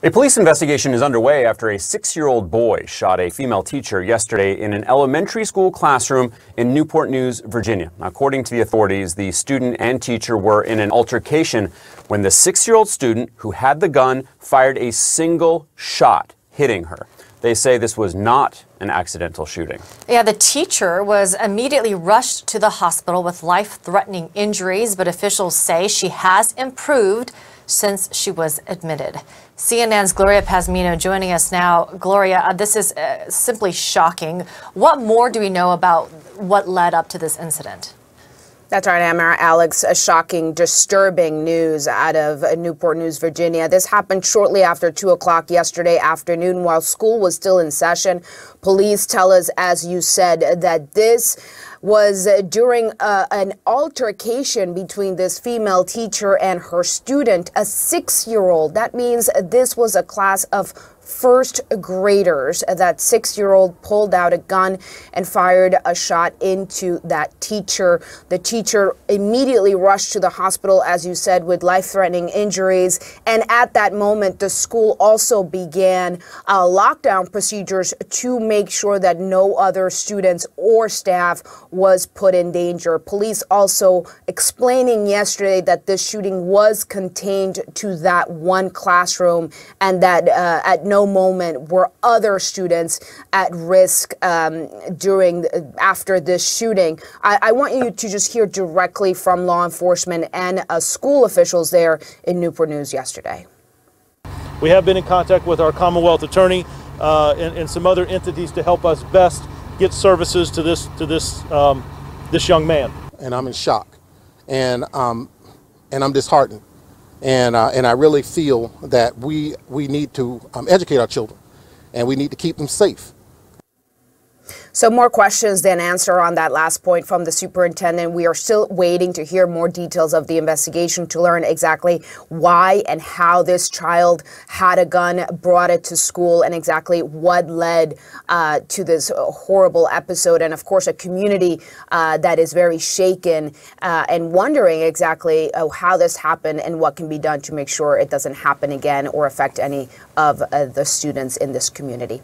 A police investigation is underway after a 6-year-old boy shot a female teacher yesterday in an elementary school classroom in Newport News, Virginia. According to the authorities, the student and teacher were in an altercation when the 6-year-old student who had the gun fired a single shot, hitting her. They say this was not an accidental shooting. Yeah, the teacher was immediately rushed to the hospital with life-threatening injuries, but officials say she has improved since she was admitted. CNN's Gloria Pazmino joining us now. Gloria, this is simply shocking. What more do we know about what led up to this incident? That's right, Amber. Alex, a shocking, disturbing news out of Newport News, Virginia. This happened shortly after 2 o'clock yesterday afternoon while school was still in session. Police tell us, as you said, that this was during an altercation between this female teacher and her student, a 6-year-old. That means this was a class of first graders. That 6-year-old pulled out a gun and fired a shot into that teacher. The teacher immediately rushed to the hospital, as you said, with life-threatening injuries. And at that moment, the school also began lockdown procedures to make sure that no other students or staff was put in danger. Police also explaining yesterday that this shooting was contained to that one classroom and that at no moment were other students at risk after this shooting. I want you to just hear directly from law enforcement and school officials there in Newport News yesterday. We have been in contact with our Commonwealth attorney and some other entities to help us best get services to this young man. And I'm in shock, and I'm disheartened. And I really feel that we need to educate our children, and we need to keep them safe. So more questions than answer on that last point from the superintendent. We are still waiting to hear more details of the investigation to learn exactly why and how this child had a gun, brought it to school, and exactly what led to this horrible episode. And of course, a community that is very shaken and wondering exactly how this happened and what can be done to make sure it doesn't happen again or affect any of the students in this community.